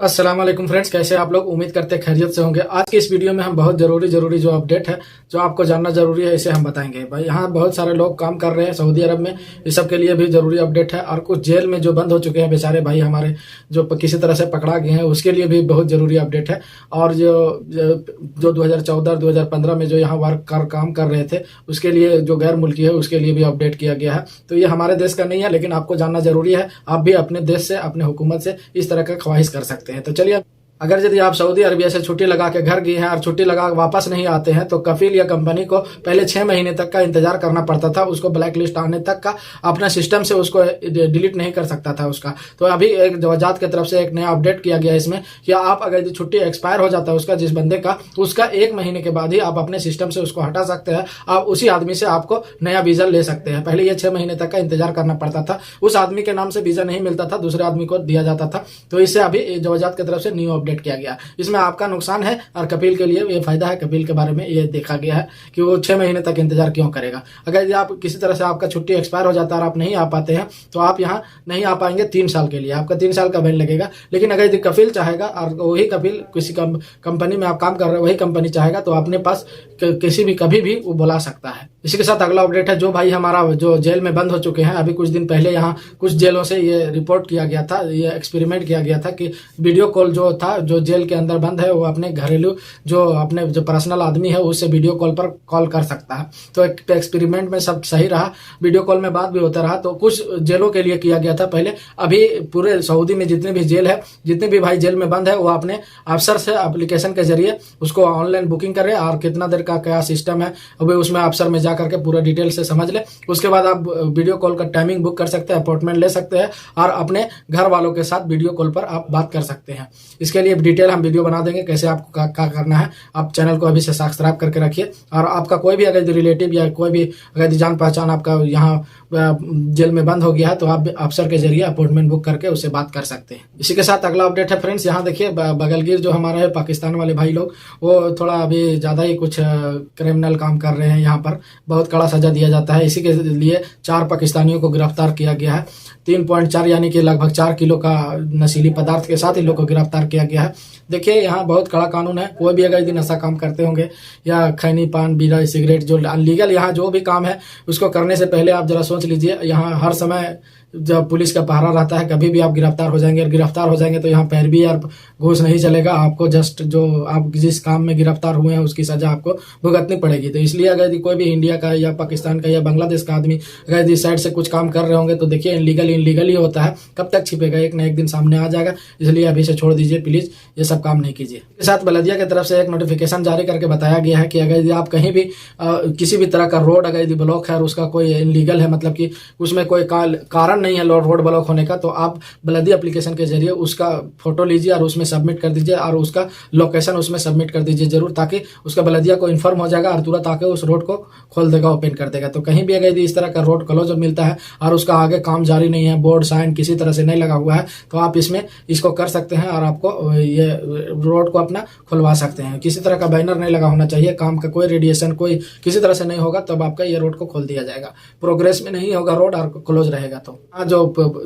अस्सलाम वालेकुम फ्रेंड्स, कैसे आप लोग? उम्मीद करते हैं खैरियत से होंगे। आज की इस वीडियो में हम बहुत जरूरी जो अपडेट है, जो आपको जानना जरूरी है, इसे हम बताएंगे। भाई यहाँ बहुत सारे लोग काम कर रहे हैं सऊदी अरब में, इस सब के लिए भी जरूरी अपडेट है। और कुछ जेल में जो बंद हो चुके हैं बेचारे भाई हमारे, जो किसी तरह से पकड़ा गए हैं, उसके लिए भी बहुत जरूरी अपडेट है। और जो 2014 2015 में जो यहाँ वर्क काम कर रहे थे, उसके लिए जो गैर मुल्की है उसके लिए भी अपडेट किया गया है। तो ये हमारे देश का नहीं है, लेकिन आपको जानना जरूरी है। आप भी अपने देश से, अपने हुकूमत से इस तरह का ख्वाहिश कर सकते हैं। तो चलिए, अगर यदि आप सऊदी अरबिया से छुट्टी लगा के घर गए हैं और छुट्टी लगा के वापस नहीं आते हैं, तो कफील या कंपनी को पहले 6 महीने तक का इंतजार करना पड़ता था। उसको ब्लैक लिस्ट आने तक का अपना सिस्टम से उसको डिलीट नहीं कर सकता था उसका। तो अभी एक वजात की तरफ से एक नया अपडेट किया गया इसमें कि आप अगर छुट्टी एक्सपायर हो जाता है उसका, जिस बंदे का, उसका 1 महीने के बाद ही आप अपने सिस्टम से उसको हटा सकते हैं। आप उसी आदमी से आपको नया वीजा ले सकते हैं। पहले ये 6 महीने तक का इंतजार करना पड़ता था, उस आदमी के नाम से वीजा नहीं मिलता था, दूसरे आदमी को दिया जाता था। तो इससे अभी वजात की तरफ से न्यू अपडेट किया गया। इसमें आपका नुकसान है और कपिल के लिए ये फायदा है। कपिल के बारे में ये देखा गया है कि वो 6 महीने तक इंतजार क्यों करेगा। अगर आप किसी तरह से आपका छुट्टी एक्सपायर हो जाता है और आप नहीं आ पाते हैं, तो आप यहाँ नहीं आ पाएंगे 3 साल के लिए। आपका 3 साल का बैन लगेगा। लेकिन अगर यदि कपिल चाहेगा, और वही कपिल किसी कंपनी में आप काम कर रहे हैं, वही कंपनी चाहेगा तो अपने पास किसी भी कभी भी वो बुला सकता है। इसी के साथ अगला अपडेट है, जो भाई हमारा जो जेल में बंद हो चुके हैं, अभी कुछ दिन पहले यहाँ कुछ जेलों से ये रिपोर्ट किया गया था, ये एक्सपेरिमेंट किया गया था कि वीडियो कॉल जो था, जो जेल के अंदर बंद है, वो अपने घरेलू जो पर्सनल आदमी है उससे वीडियो कॉल पर कॉल कर सकता है। तो एक एक्सपेरिमेंट में सब सही रहा, वीडियो कॉल में बात भी होता रहा। तो कुछ जेलों के लिए किया गया था पहले। अभी पूरे सऊदी में जितने भी जेल है, जितने भी भाई जेल में बंद है, वो अपने अफसर से एप्लीकेशन के जरिए उसको ऑनलाइन बुकिंग करें, और कितना देर का क्या सिस्टम है अभी उसमें अफसर में जा करके पूरा डिटेल से समझ ले। उसके बाद आप वीडियो कॉल का टाइमिंग बुक कर सकते हैं, अपॉइंटमेंट ले सकते हैं, और अपने घर वालों के साथ वीडियो कॉल पर आप बात कर सकते हैं। इसके लिए डिटेल हम वीडियो बना देंगे, कैसे आपको क्या करना है। आप चैनल को अभी से सब्सक्राइब करके रखिए। और आपका कोई भी अगर रिलेटिव या कोई भी अगर जान पहचान आपका यहाँ जेल में बंद हो गया है, तो आप अफसर के जरिए अपॉइंटमेंट बुक करके उससे बात कर सकते हैं। इसी के साथ अगला अपडेट है फ्रेंड्स, यहाँ देखिए बगलगीर जो हमारे है पाकिस्तान वाले भाई लोग, वो थोड़ा अभी ज्यादा ही कुछ क्रिमिनल काम कर रहे हैं। यहाँ पर बहुत कड़ा सजा दिया जाता है। इसी के लिए 4 पाकिस्तानियों को गिरफ्तार किया गया है। 3.4 यानी कि लगभग 4 किलो का नशीली पदार्थ के साथ इन लोग को गिरफ्तार किया गया है। देखिए यहाँ बहुत कड़ा कानून है। कोई भी अगर यदि नशा काम करते होंगे या खैनी पान बीड़ा सिगरेट, जो अनलीगल यहाँ जो भी काम है, उसको करने से पहले आप जरा सोच लीजिए। यहाँ हर समय जब पुलिस का पहरा रहता है, कभी भी आप गिरफ्तार हो जाएंगे। और गिरफ्तार हो जाएंगे तो यहाँ पैरवी और घूस नहीं चलेगा। आपको जस्ट जो आप जिस काम में गिरफ्तार हुए हैं उसकी सजा आपको भुगतनी पड़ेगी। तो इसलिए अगर यदि कोई भी इंडिया का या पाकिस्तान का या बांग्लादेश का आदमी अगर इस साइड से कुछ काम कर रहे होंगे, तो देखिए इनलीगल ही होता है। कब तक छिपेगा, एक ना एक दिन सामने आ जाएगा। इसलिए अभी से छोड़ दीजिए प्लीज, ये सब काम नहीं कीजिए। इसके साथ बल्दिया की तरफ से एक नोटिफिकेशन जारी करके बताया गया है कि अगर आप कहीं भी किसी भी तरह का रोड अगर यदि ब्लॉक है और उसका कोई इनलीगल है, मतलब कि उसमें कोई कारण नहीं है रोड ब्लॉक होने का, तो आप बल्दी एप्लीकेशन के जरिए उसका फोटो लीजिए और उसमें सबमिट कर दीजिए, और उसका लोकेशन उसमें सबमिट कर दीजिए जरूर, ताकि उसका बल्दिया को इन्फॉर्म हो जाएगा और तुरंत आके उस रोड को खोल देगा, ओपन कर देगा। तो कहीं भी अगर इस तरह का रोड क्लोज मिलता है और उसका आगे काम जारी नहीं है, बोर्ड साइन किसी तरह से नहीं लगा हुआ है, तो आप इसको कर सकते हैं और आपको ये रोड को अपना खुलवा सकते हैं। किसी तरह का बैनर नहीं लगा होना चाहिए, काम का कोई रेडिएशन कोई किसी तरह से नहीं होगा, तब आपका ये रोड को खोल दिया जाएगा। प्रोग्रेस में नहीं होगा रोड और क्लोज रहेगा। तो जो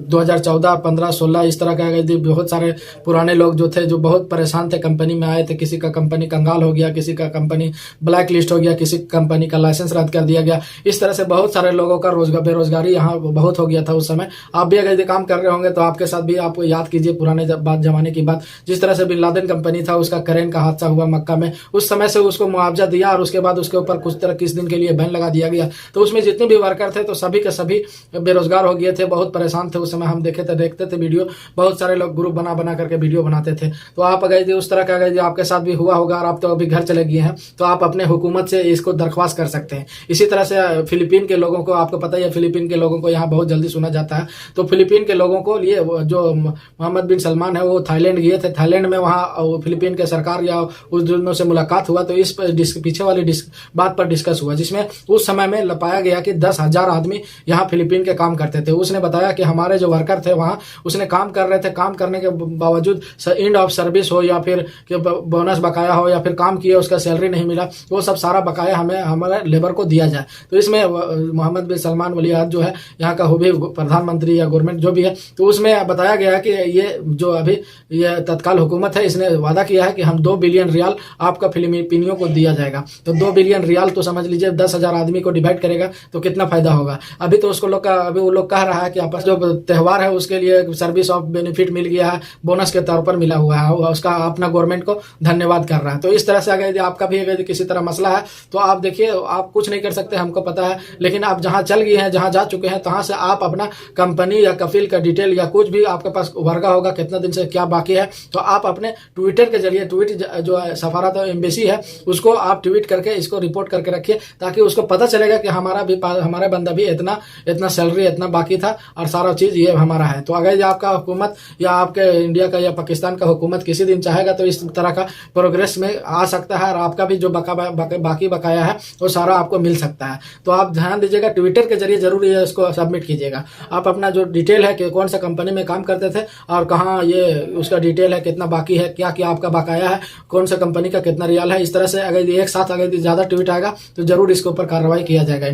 2014, 15, 16 इस तरह का बहुत सारे पुराने लोग जो थे, जो बहुत परेशान थे, कंपनी में आए थे, किसी का कंपनी कंगाल हो गया, किसी का कंपनी ब्लैक लिस्ट हो गया, किसी कंपनी का लाइसेंस रद्द कर दिया गया। इस तरह से बहुत सारे लोगों का बेरोजगारी यहाँ बहुत हो गया था उस समय। आप भी अगर काम कर रहे होंगे तो आपके साथ भी आप याद कीजिए पुराने जमाने की बात। जिस तरह से बिन लादेन कंपनी था, उसका करेन का हादसा हुआ मक्का में, उस समय से उसको मुआवजा दिया और उसके बाद उसके ऊपर किस दिन के लिए बैन लगा दिया गया। तो उसमें जितने भी वर्कर थे तो सभी के सभी बेरोजगार हो गए थे, बहुत परेशान थे उस समय। हम देखते थे वीडियो, बहुत सारे लोग ग्रुप बना करके वीडियो बनाते थे। तो आप अगर उस तरह का अगर आपके साथ भी हुआ होगा और आप तो अभी घर चले गए हैं, तो आप अपने हुकूमत से इसको दरख्वास्त कर सकते हैं। इसी तरह से फिलीपीन के लोगों को, आपको पता ही है फिलीपीन के लोगों को यहाँ बहुत जल्दी सुना जाता है। तो फिलीपीन के लोगों को लिए जो मोहम्मद बिन सलमान है वो थाईलैंड गए थे। थाईलैंड में वहाँ फिलीपीन के सरकार या उस दोनों से मुलाकात हुआ, तो इस पीछे वाली बात पर डिस्कस हुआ, जिसमें उस समय में पाया गया कि 10,000 आदमी यहाँ फिलीपीन के काम करते थे। उसने बताया कि हमारे जो वर्कर थे वहाँ उसने काम कर रहे थे, काम करने के बावजूद एंड ऑफ सर्विस हो या फिर बोनस बकाया हो या फिर काम किया उसका सैलरी नहीं मिला, वो सब सारा बकाया हमें हमारे लेबर को दिया जाए। तो इसमें मोहम्मद बिन सलमान वलीअहद जो है यहाँ का हो भी प्रधानमंत्री या गवर्नमेंट जो भी है, तो उसमें बताया गया कि ये जो अभी ये तत्काल हुकूमत है इसने वादा किया है कि हम 2 बिलियन रियाल आपका फिलिपीनियों को दिया जाएगा। तो 2 बिलियन रियाल तो समझ लीजिए 10,000 आदमी को डिवाइड करेगा तो कितना फायदा होगा। अभी तो उसको लोग अभी वो लोग कह रहा है कि आपस जो त्यौहार है उसके लिए सर्विस ऑफ बेनिफिट मिल गया है, बोनस के तौर पर मिला हुआ है, उसका अपना गवर्नमेंट को धन्यवाद कर रहा है। तो इस तरह से अगर यदि आपका भी अगर किसी तरह मसला है तो आप देखिए, आप कुछ नहीं कर सकते हमको पता है, लेकिन आप जहां चल गए हैं, जहां जा चुके हैं, तहां से आप अपना कंपनी या कफील का डिटेल या कुछ भी आपके पास वर्गा होगा कितना दिन से क्या बाकी है, तो आप अपने ट्विटर के जरिए ट्वीट जो सफारत एम्बेसी है उसको आप ट्वीट करके इसको रिपोर्ट करके रखिए, ताकि उसको पता चलेगा कि हमारा बंदा भी इतना सैलरी इतना बाकी था और सारा चीज ये हमारा है। तो अगर आपका हुकूमत या आपके इंडिया का या पाकिस्तान का हुकूमत किसी दिन चाहेगा तो इस तरह का प्रोग्रेस में आ सकता है और आपका भी जो बाकी बकाया है वो सारा आपको मिल सकता है। तो आप ध्यान दीजिएगा, ट्विटर के जरिए जरूर ये इसको सबमिट कीजिएगा। आप अपना जो डिटेल है कि कौन सा कंपनी में काम करते थे और कहाँ ये उसका डिटेल है, कितना बाकी है, क्या क्या आपका बकाया है, कौन सा कंपनी का कितना रियाल है, इस तरह से अगर एक साथ अगर ज्यादा ट्वीट आएगा तो जरूर इसके ऊपर कार्रवाई किया जाएगा।